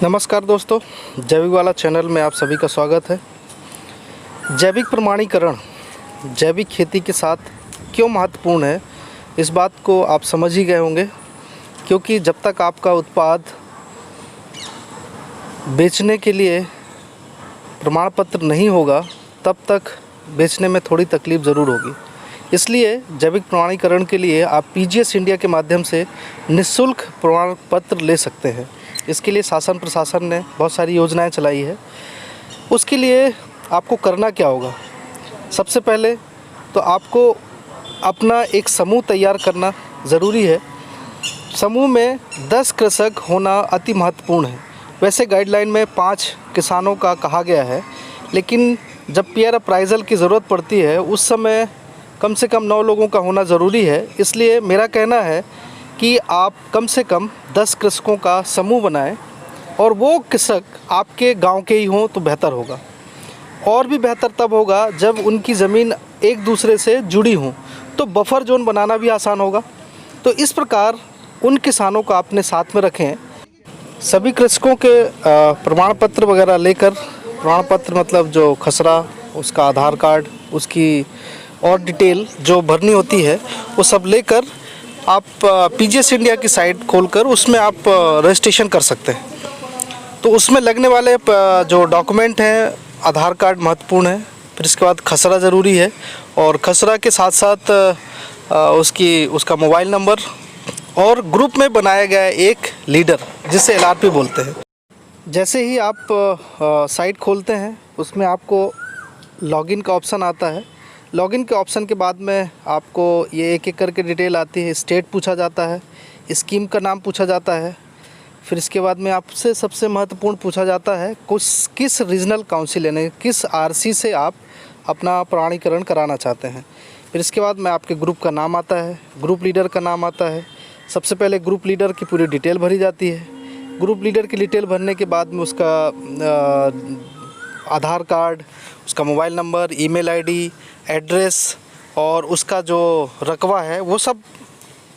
नमस्कार दोस्तों, जैविक वाला चैनल में आप सभी का स्वागत है। जैविक प्रमाणीकरण जैविक खेती के साथ क्यों महत्वपूर्ण है, इस बात को आप समझ ही गए होंगे, क्योंकि जब तक आपका उत्पाद बेचने के लिए प्रमाण पत्र नहीं होगा तब तक बेचने में थोड़ी तकलीफ़ ज़रूर होगी। इसलिए जैविक प्रमाणीकरण के लिए आप पीजीएस इंडिया के माध्यम से निःशुल्क प्रमाण पत्र ले सकते हैं। इसके लिए शासन प्रशासन ने बहुत सारी योजनाएं चलाई है। उसके लिए आपको करना क्या होगा? सबसे पहले तो आपको अपना एक समूह तैयार करना ज़रूरी है। समूह में 10 कृषक होना अति महत्वपूर्ण है। वैसे गाइडलाइन में 5 किसानों का कहा गया है, लेकिन जब पेयर अप्राइजल की ज़रूरत पड़ती है उस समय कम से कम 9 लोगों का होना ज़रूरी है। इसलिए मेरा कहना है कि आप कम से कम 10 कृषकों का समूह बनाएं और वो कृषक आपके गांव के ही हों तो बेहतर होगा। और भी बेहतर तब होगा जब उनकी ज़मीन एक दूसरे से जुड़ी हों, तो बफर जोन बनाना भी आसान होगा। तो इस प्रकार उन किसानों को अपने साथ में रखें। सभी कृषकों के प्रमाण पत्र वगैरह लेकर, प्रमाण पत्र मतलब जो खसरा, उसका आधार कार्ड, उसकी और डिटेल जो भरनी होती है वो सब लेकर आप पीजीएस इंडिया की साइट खोलकर उसमें आप रजिस्ट्रेशन कर सकते हैं। तो उसमें लगने वाले जो डॉक्यूमेंट हैं, आधार कार्ड महत्वपूर्ण है, फिर इसके बाद खसरा ज़रूरी है, और खसरा के साथ साथ उसका मोबाइल नंबर और ग्रुप में बनाया गया एक लीडर, जिसे एलआरपी बोलते हैं। जैसे ही आप साइट खोलते हैं उसमें आपको लॉगिन का ऑप्शन आता है। लॉगिन के ऑप्शन के बाद में आपको ये एक एक करके डिटेल आती है। स्टेट पूछा जाता है, स्कीम का नाम पूछा जाता है, फिर इसके बाद में आपसे सबसे महत्वपूर्ण पूछा जाता है किस रीजनल काउंसिल यानी किस आरसी से आप अपना प्रमाणीकरण कराना चाहते हैं। फिर इसके बाद में आपके ग्रुप का नाम आता है, ग्रुप लीडर का नाम आता है। सबसे पहले ग्रुप लीडर की पूरी डिटेल भरी जाती है। ग्रुप लीडर की डिटेल भरने के बाद में उसका आधार कार्ड, उसका mobile number, email ID, address और उसका जो रकबा है वो सब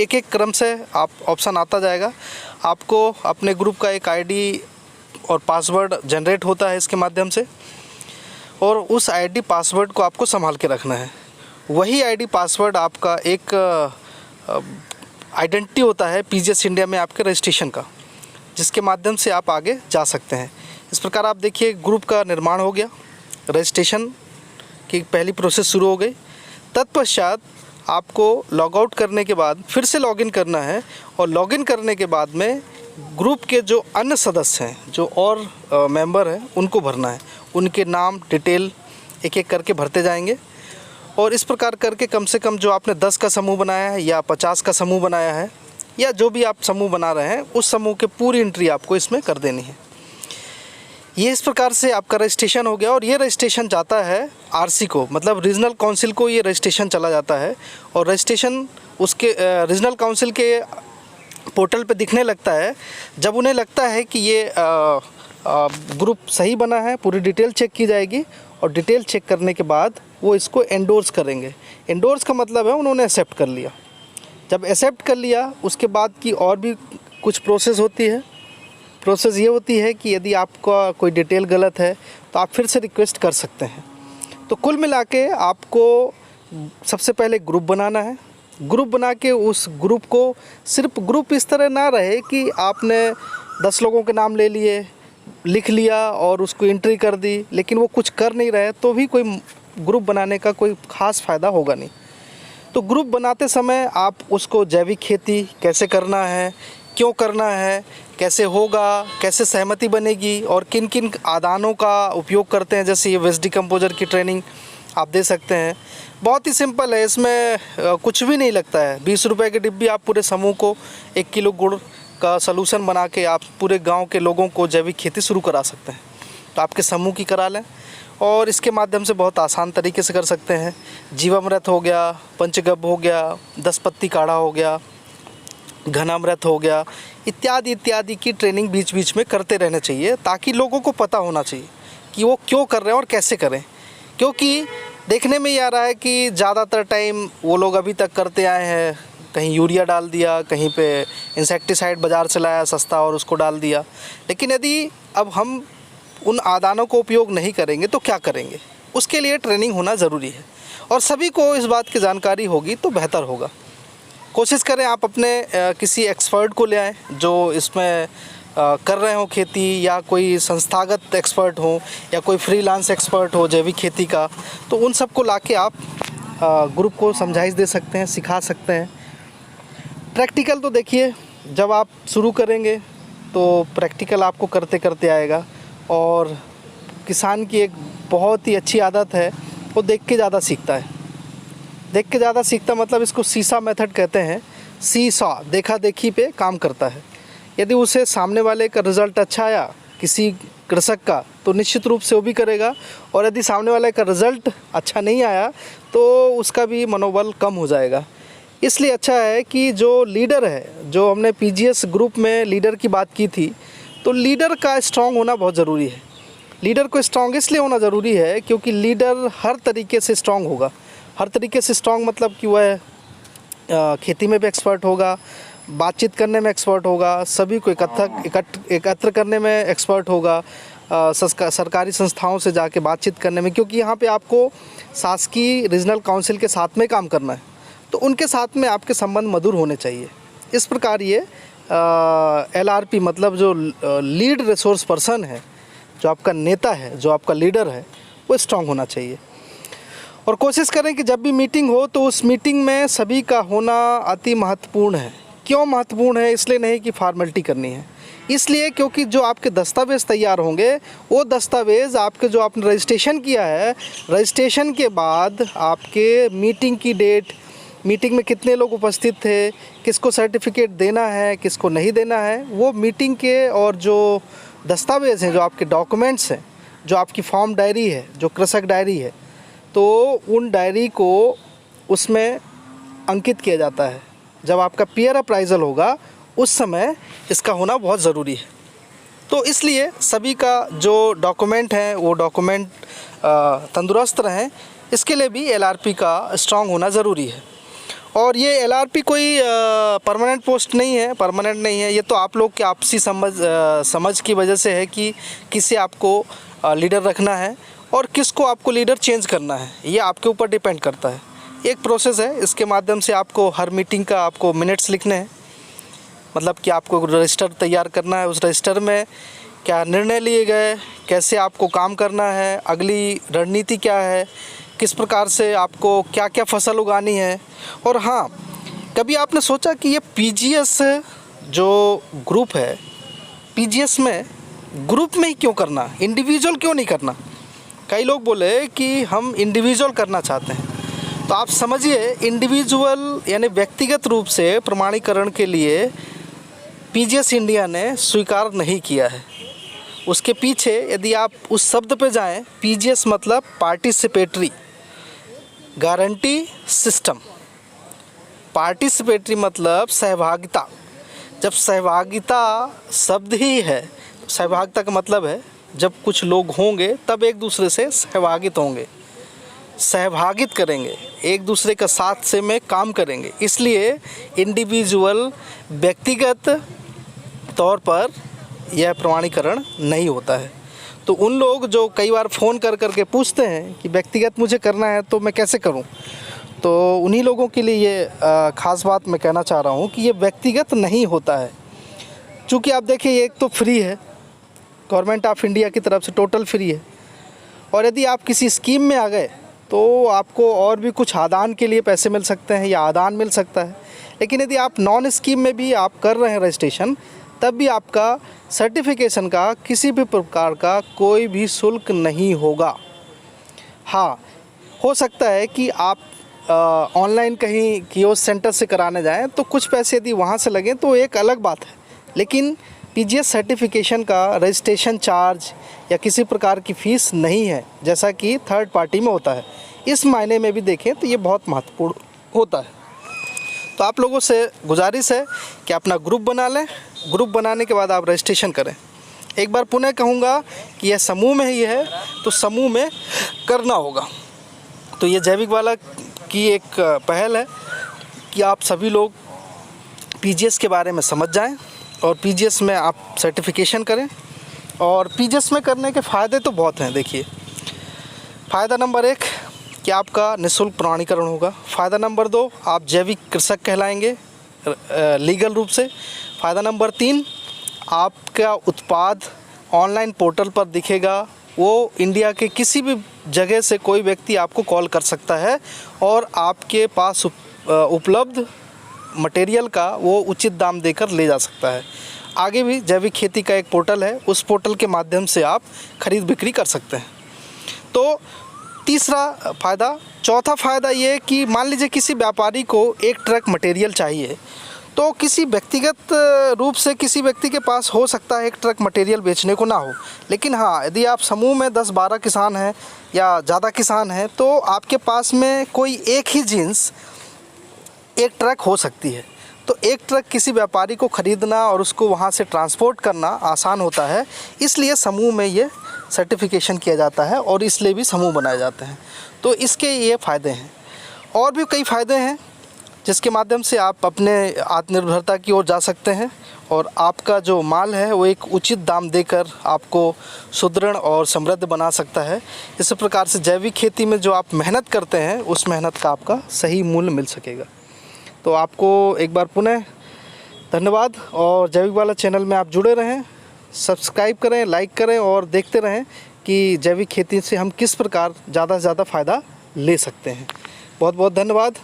एक एक क्रम से आप ऑप्शन आता जाएगा। आपको अपने ग्रुप का एक आईडी और पासवर्ड जनरेट होता है इसके माध्यम से, और उस आईडी पासवर्ड को आपको संभाल के रखना है। वही आईडी पासवर्ड आपका एक आइडेंटिटी होता है पीजीएस इंडिया में आपके रजिस्ट्रेशन का, जिसके माध्यम से आप आगे जा सकते हैं। इस प्रकार आप देखिए ग्रुप का निर्माण हो गया, रजिस्ट्रेशन की पहली प्रोसेस शुरू हो गई। तत्पश्चात आपको लॉग आउट करने के बाद फिर से लॉगिन करना है, और लॉगिन करने के बाद में ग्रुप के जो अन्य सदस्य हैं, जो और मेंबर हैं, उनको भरना है। उनके नाम डिटेल एक एक करके भरते जाएंगे, और इस प्रकार करके कम से कम जो आपने 10 का समूह बनाया है या 50 का समूह बनाया है या जो भी आप समूह बना रहे हैं, उस समूह के पूरी एंट्री आपको इसमें कर देनी है। ये इस प्रकार से आपका रजिस्ट्रेशन हो गया, और ये रजिस्ट्रेशन जाता है आरसी को, मतलब रीजनल काउंसिल को ये रजिस्ट्रेशन चला जाता है, और रजिस्ट्रेशन उसके रीजनल काउंसिल के पोर्टल पे दिखने लगता है जब उन्हें लगता है कि ये ग्रुप सही बना है। पूरी डिटेल चेक की जाएगी, और डिटेल चेक करने के बाद वो इसको एंडोर्स करेंगे। एंडोर्स का मतलब है उन्होंने एक्सेप्ट कर लिया। जब एक्सेप्ट कर लिया उसके बाद की और भी कुछ प्रोसेस होती है। प्रोसेस ये होती है कि यदि आपका कोई डिटेल गलत है तो आप फिर से रिक्वेस्ट कर सकते हैं। तो कुल मिला के आपको सबसे पहले ग्रुप बनाना है। ग्रुप बना के उस ग्रुप को, सिर्फ ग्रुप इस तरह ना रहे कि आपने 10 लोगों के नाम ले लिए, लिख लिया और उसको एंट्री कर दी, लेकिन वो कुछ कर नहीं रहे, तो भी कोई ग्रुप बनाने का कोई ख़ास फ़ायदा होगा नहीं। तो ग्रुप बनाते समय आप उसको जैविक खेती कैसे करना है, क्यों करना है, कैसे होगा, कैसे सहमति बनेगी, और किन किन आदानों का उपयोग करते हैं, जैसे ये वेस्ट डिकम्पोजर की ट्रेनिंग आप दे सकते हैं। बहुत ही सिंपल है, इसमें कुछ भी नहीं लगता है। 20 रुपए की डिब्बी आप पूरे समूह को 1 किलो गुड़ का सलूशन बना के आप पूरे गांव के लोगों को जैविक खेती शुरू करा सकते हैं। तो आपके समूह की करा लें, और इसके माध्यम से बहुत आसान तरीके से कर सकते हैं। जीवामृत हो गया, पंचगव्य हो गया, 10 पत्ती काढ़ा हो गया, घनामृत हो गया, इत्यादि इत्यादि की ट्रेनिंग बीच बीच में करते रहना चाहिए, ताकि लोगों को पता होना चाहिए कि वो क्यों कर रहे हैं और कैसे करें। क्योंकि देखने में ये आ रहा है कि ज़्यादातर टाइम वो लोग अभी तक करते आए हैं कहीं यूरिया डाल दिया, कहीं पे इंसेक्टिसाइड बाज़ार से लाया सस्ता और उसको डाल दिया। लेकिन यदि अब हम उन आदानों को उपयोग नहीं करेंगे तो क्या करेंगे, उसके लिए ट्रेनिंग होना ज़रूरी है और सभी को इस बात की जानकारी होगी तो बेहतर होगा। कोशिश करें आप अपने किसी एक्सपर्ट को ले आएँ जो इसमें कर रहे हो खेती, या कोई संस्थागत एक्सपर्ट हो या कोई फ्रीलांस एक्सपर्ट हो जैविक खेती का, तो उन सबको लाके आप ग्रुप को समझाइश दे सकते हैं, सिखा सकते हैं। प्रैक्टिकल तो देखिए जब आप शुरू करेंगे तो प्रैक्टिकल आपको करते करते आएगा। और किसान की एक बहुत ही अच्छी आदत है, वो देख के ज़्यादा सीखता है। देख के ज़्यादा सीखता मतलब इसको सीसा मेथड कहते हैं। सीसा, देखा देखी पे काम करता है। यदि उसे सामने वाले का रिज़ल्ट अच्छा आया किसी कृषक का तो निश्चित रूप से वो भी करेगा, और यदि सामने वाले का रिज़ल्ट अच्छा नहीं आया तो उसका भी मनोबल कम हो जाएगा। इसलिए अच्छा है कि जो लीडर है, जो हमने पीजीएस ग्रुप में लीडर की बात की थी, तो लीडर का स्ट्रॉन्ग होना बहुत ज़रूरी है। लीडर को स्ट्रॉन्ग इसलिए होना ज़रूरी है क्योंकि लीडर हर तरीके से स्ट्रॉन्ग होगा। हर तरीके से स्ट्रॉन्ग मतलब कि वह खेती में भी एक्सपर्ट होगा, बातचीत करने में एक्सपर्ट होगा, सभी को एकत्र करने में एक्सपर्ट होगा, सरकारी संस्थाओं से जाके बातचीत करने में, क्योंकि यहाँ पे आपको शासकीय रीजनल काउंसिल के साथ में काम करना है, तो उनके साथ में आपके संबंध मधुर होने चाहिए। इस प्रकार ये LRP मतलब जो लीड रिसोर्स पर्सन है, जो आपका नेता है, जो आपका लीडर है, वो स्ट्रांग होना चाहिए। और कोशिश करें कि जब भी मीटिंग हो तो उस मीटिंग में सभी का होना अति महत्वपूर्ण है। क्यों महत्वपूर्ण है? इसलिए नहीं कि फॉर्मेलिटी करनी है, इसलिए क्योंकि जो आपके दस्तावेज़ तैयार होंगे वो दस्तावेज़ आपके जो आपने रजिस्ट्रेशन किया है, रजिस्ट्रेशन के बाद आपके मीटिंग की डेट, मीटिंग में कितने लोग उपस्थित थे, किसको सर्टिफिकेट देना है, किसको नहीं देना है, वो मीटिंग के और जो दस्तावेज़ हैं, जो आपके डॉक्यूमेंट्स हैं, जो आपकी फॉर्म डायरी है, जो कृषक डायरी है, तो उन डायरी को उसमें अंकित किया जाता है। जब आपका पीयर अप्राइजल होगा उस समय इसका होना बहुत ज़रूरी है। तो इसलिए सभी का जो डॉक्यूमेंट है वो डॉक्यूमेंट तंदुरुस्त रहें, इसके लिए भी LRP का स्ट्रांग होना ज़रूरी है। और ये LRP कोई परमानेंट पोस्ट नहीं है, परमानेंट नहीं है। ये तो आप लोग के आपसी समझ की वजह से है कि किसे आपको लीडर रखना है और किसको आपको लीडर चेंज करना है, ये आपके ऊपर डिपेंड करता है। एक प्रोसेस है, इसके माध्यम से आपको हर मीटिंग का आपको मिनट्स लिखने हैं, मतलब कि आपको रजिस्टर तैयार करना है। उस रजिस्टर में क्या निर्णय लिए गए, कैसे आपको काम करना है, अगली रणनीति क्या है, किस प्रकार से आपको क्या क्या फसल उगानी है। और हाँ, कभी आपने सोचा कि ये पीजीएस जो ग्रुप है, पीजीएस में ग्रुप में ही क्यों करना, इंडिविजुअल क्यों नहीं करना? कई लोग बोले कि हम इंडिविजुअल करना चाहते हैं, तो आप समझिए इंडिविजुअल यानी व्यक्तिगत रूप से प्रमाणीकरण के लिए पीजीएस इंडिया ने स्वीकार नहीं किया है। उसके पीछे यदि आप उस शब्द पे जाएं, पीजीएस मतलब पार्टिसिपेटरी गारंटी सिस्टम। पार्टिसिपेटरी मतलब सहभागिता। जब सहभागिता शब्द ही है, सहभागिता का मतलब है जब कुछ लोग होंगे तब एक दूसरे से सहभागित होंगे, सहभागित करेंगे, एक दूसरे का साथ से में काम करेंगे। इसलिए इंडिविजुअल व्यक्तिगत तौर पर यह प्रमाणीकरण नहीं होता है। तो उन लोग जो कई बार फ़ोन कर कर के पूछते हैं कि व्यक्तिगत मुझे करना है तो मैं कैसे करूं, तो उन्हीं लोगों के लिए ये ख़ास बात मैं कहना चाह रहा हूं कि ये व्यक्तिगत नहीं होता है। चूँकि आप देखिए, ये एक तो फ्री है, गवर्नमेंट ऑफ इंडिया की तरफ से टोटल फ्री है, और यदि आप किसी स्कीम में आ गए तो आपको और भी कुछ आदान के लिए पैसे मिल सकते हैं या आदान मिल सकता है। लेकिन यदि आप नॉन स्कीम में भी आप कर रहे हैं रजिस्ट्रेशन, तब भी आपका सर्टिफिकेशन का किसी भी प्रकार का कोई भी शुल्क नहीं होगा। हाँ, हो सकता है कि आप ऑनलाइन कहीं कियोस्क सेंटर से कराने जाएं तो कुछ पैसे यदि वहाँ से लगें तो एक अलग बात है, लेकिन पीजीएस सर्टिफिकेशन का रजिस्ट्रेशन चार्ज या किसी प्रकार की फ़ीस नहीं है, जैसा कि थर्ड पार्टी में होता है। इस मायने में भी देखें तो ये बहुत महत्वपूर्ण होता है। तो आप लोगों से गुजारिश है कि अपना ग्रुप बना लें। ग्रुप बनाने के बाद आप रजिस्ट्रेशन करें। एक बार पुनः कहूँगा कि यह समूह में ही है, तो समूह में करना होगा। तो ये जैविक वाला की एक पहल है कि आप सभी लोग पीजीएस के बारे में समझ जाएं और पीजीएस में आप सर्टिफिकेशन करें। और पीजीएस में करने के फ़ायदे तो बहुत हैं। देखिए, फ़ायदा नंबर 1 कि आपका निःशुल्क प्रमाणीकरण होगा। फ़ायदा नंबर 2, आप जैविक कृषक कहलाएंगे लीगल रूप से। फ़ायदा नंबर 3, आपका उत्पाद ऑनलाइन पोर्टल पर दिखेगा। वो इंडिया के किसी भी जगह से कोई व्यक्ति आपको कॉल कर सकता है और आपके पास उपलब्ध मटेरियल का वो उचित दाम देकर ले जा सकता है। आगे भी जैविक खेती का एक पोर्टल है, उस पोर्टल के माध्यम से आप खरीद बिक्री कर सकते हैं। तो तीसरा फ़ायदा। चौथा फ़ायदा ये कि मान लीजिए किसी व्यापारी को एक ट्रक मटेरियल चाहिए, तो किसी व्यक्तिगत रूप से किसी व्यक्ति के पास हो सकता है एक ट्रक मटेरियल बेचने को ना हो, लेकिन हाँ, यदि आप समूह में 10-12 किसान हैं या ज़्यादा किसान हैं तो आपके पास में कोई एक ही जीन्स एक ट्रक हो सकती है। तो एक ट्रक किसी व्यापारी को ख़रीदना और उसको वहाँ से ट्रांसपोर्ट करना आसान होता है, इसलिए समूह में ये सर्टिफिकेशन किया जाता है और इसलिए भी समूह बनाए जाते हैं। तो इसके ये फ़ायदे हैं। और भी कई फ़ायदे हैं जिसके माध्यम से आप अपने आत्मनिर्भरता की ओर जा सकते हैं और आपका जो माल है वो एक उचित दाम देकर आपको सुदृढ़ और समृद्ध बना सकता है। इस प्रकार से जैविक खेती में जो आप मेहनत करते हैं उस मेहनत का आपका सही मूल्य मिल सकेगा। तो आपको एक बार पुनः धन्यवाद और जैविक वाला चैनल में आप जुड़े रहें, सब्सक्राइब करें, लाइक करें और देखते रहें कि जैविक खेती से हम किस प्रकार ज़्यादा से ज़्यादा फ़ायदा ले सकते हैं। बहुत बहुत धन्यवाद।